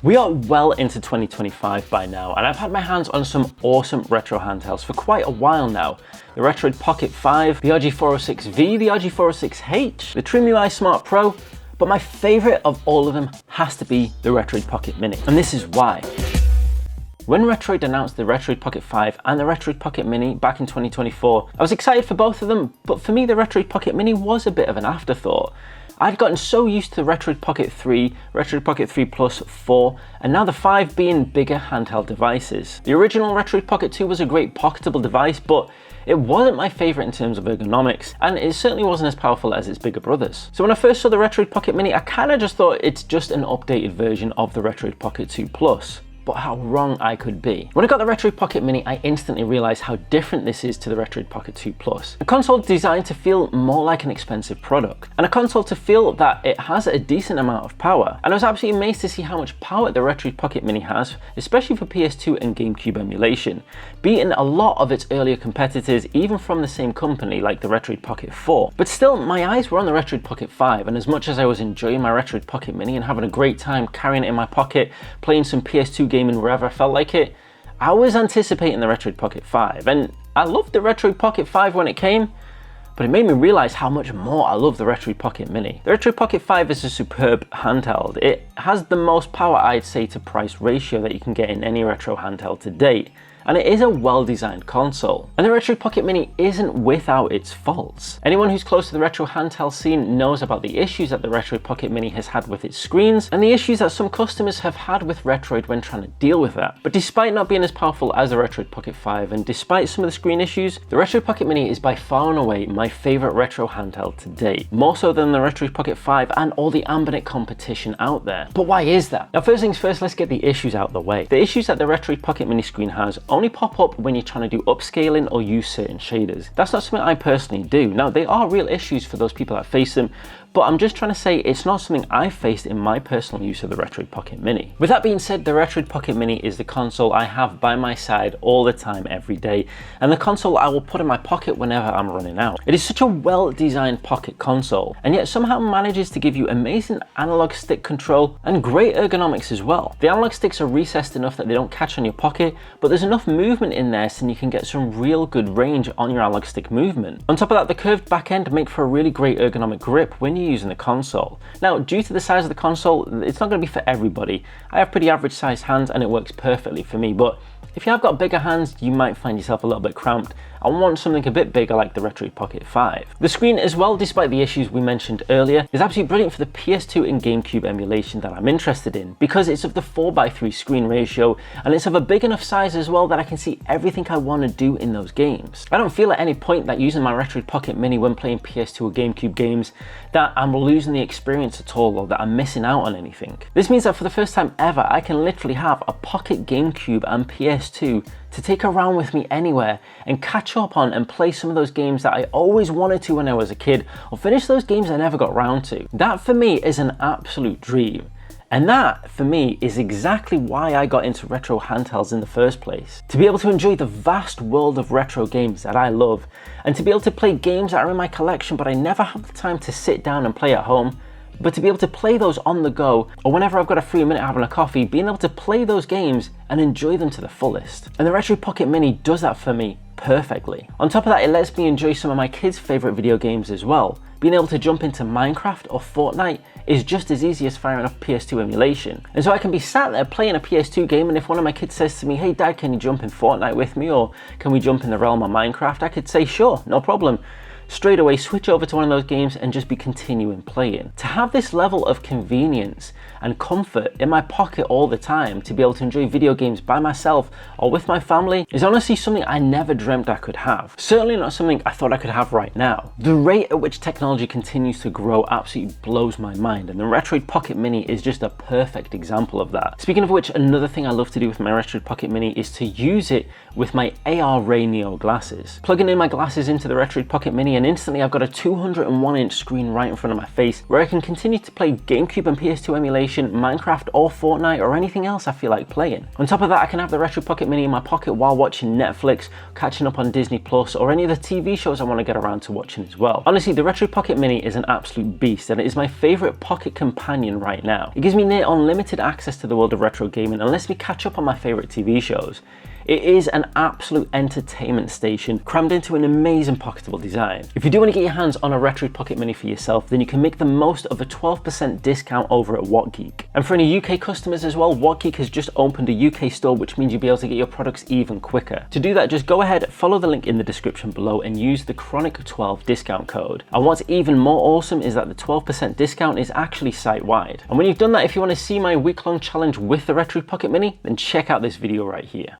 We are well into 2025 by now, and I've had my hands on some awesome retro handhelds for quite a while now. The Retroid Pocket 5, the RG406V, the RG406H, the Trim UI Smart Pro, but my favorite of all of them has to be the Retroid Pocket Mini, and this is why. When Retroid announced the Retroid Pocket 5 and the Retroid Pocket Mini back in 2024, I was excited for both of them, but for me the Retroid Pocket Mini was a bit of an afterthought. I'd gotten so used to the Retroid Pocket 3, Retroid Pocket 3 Plus, 4, and now the 5 being bigger handheld devices. The original Retroid Pocket 2 was a great pocketable device, but it wasn't my favourite in terms of ergonomics, and it certainly wasn't as powerful as its bigger brothers. So when I first saw the Retroid Pocket Mini, I kinda just thought it's just an updated version of the Retroid Pocket 2 Plus. But how wrong I could be. When I got the Retroid Pocket Mini, I instantly realised how different this is to the Retroid Pocket 2 Plus. A console designed to feel more like an expensive product, and a console to feel that it has a decent amount of power. And I was absolutely amazed to see how much power the Retroid Pocket Mini has, especially for PS2 and GameCube emulation, beating a lot of its earlier competitors, even from the same company like the Retroid Pocket 4. But still, my eyes were on the Retroid Pocket 5, and as much as I was enjoying my Retroid Pocket Mini and having a great time carrying it in my pocket, playing some PS2 gaming wherever I felt like it, I was anticipating the Retroid Pocket 5, and I loved the Retroid Pocket 5 when it came, but it made me realise how much more I love the Retroid Pocket Mini. The Retroid Pocket 5 is a superb handheld. It has the most power, I'd say, to price ratio that you can get in any retro handheld to date, and it is a well-designed console. And the Retroid Pocket Mini isn't without its faults. Anyone who's close to the retro handheld scene knows about the issues that the Retroid Pocket Mini has had with its screens, and the issues that some customers have had with Retroid when trying to deal with that. But despite not being as powerful as the Retroid Pocket 5, and despite some of the screen issues, the Retroid Pocket Mini is by far and away my favourite retro handheld to date. More so than the Retroid Pocket 5 and all the ambient competition out there. But why is that? Now first things first, let's get the issues out of the way. The issues that the Retroid Pocket Mini screen has only pop up when you're trying to do upscaling or use certain shaders. That's not something I personally do. Now, they are real issues for those people that face them, but I'm just trying to say it's not something I've faced in my personal use of the Retroid Pocket Mini. With that being said, the Retroid Pocket Mini is the console I have by my side all the time, every day, and the console I will put in my pocket whenever I'm running out. It is such a well-designed pocket console, and yet somehow manages to give you amazing analog stick control and great ergonomics as well. The analog sticks are recessed enough that they don't catch on your pocket, but there's enough movement in there so you can get some real good range on your analog stick movement. On top of that, the curved back end make for a really great ergonomic grip when you're using the console. Now, due to the size of the console, it's not going to be for everybody. I have pretty average sized hands and it works perfectly for me, but if you have got bigger hands, you might find yourself a little bit cramped and want something a bit bigger like the Retroid Pocket 5. The screen as well, despite the issues we mentioned earlier, is absolutely brilliant for the PS2 and GameCube emulation that I'm interested in, because it's of the 4:3 screen ratio and it's of a big enough size as well that I can see everything I want to do in those games. I don't feel at any point that using my Retroid Pocket Mini when playing PS2 or GameCube games that I'm losing the experience at all or that I'm missing out on anything. This means that for the first time ever, I can literally have a Pocket GameCube and PS2 to take around with me anywhere and catch up on and play some of those games that I always wanted to when I was a kid, or finish those games I never got around to. That for me is an absolute dream. And that, for me, is exactly why I got into retro handhelds in the first place. To be able to enjoy the vast world of retro games that I love, and to be able to play games that are in my collection but I never have the time to sit down and play at home, but to be able to play those on the go, or whenever I've got a free minute having a coffee, being able to play those games and enjoy them to the fullest. And the Retroid Pocket Mini does that for me perfectly. On top of that, it lets me enjoy some of my kids' favourite video games as well. Being able to jump into Minecraft or Fortnite is just as easy as firing up PS2 emulation. And so I can be sat there playing a PS2 game, and if one of my kids says to me, "Hey Dad, can you jump in Fortnite with me, or can we jump in the realm of Minecraft?" I could say, "Sure, no problem." Straight away switch over to one of those games and just be continuing playing. To have this level of convenience and comfort in my pocket all the time, to be able to enjoy video games by myself or with my family, is honestly something I never dreamt I could have. Certainly not something I thought I could have right now. The rate at which technology continues to grow absolutely blows my mind, and the Retroid Pocket Mini is just a perfect example of that. Speaking of which, another thing I love to do with my Retroid Pocket Mini is to use it with my AR Ray Neo glasses. Plugging in my glasses into the Retroid Pocket Mini and instantly I've got a 201-inch screen right in front of my face where I can continue to play GameCube and PS2 emulation, Minecraft or Fortnite or anything else I feel like playing. On top of that, I can have the Retroid Pocket Mini in my pocket while watching Netflix, catching up on Disney Plus or any of the TV shows I want to get around to watching as well. Honestly, the Retroid Pocket Mini is an absolute beast and it is my favourite pocket companion right now. It gives me near unlimited access to the world of retro gaming and lets me catch up on my favourite TV shows. It is an absolute entertainment station crammed into an amazing pocketable design. If you do want to get your hands on a Retroid Pocket Mini for yourself, then you can make the most of a 12% discount over at WhatGeek. And for any UK customers as well, WhatGeek has just opened a UK store, which means you'll be able to get your products even quicker. To do that, just go ahead, follow the link in the description below and use the Chronic12 discount code. And what's even more awesome is that the 12% discount is actually site-wide. And when you've done that, if you want to see my week-long challenge with the Retroid Pocket Mini, then check out this video right here.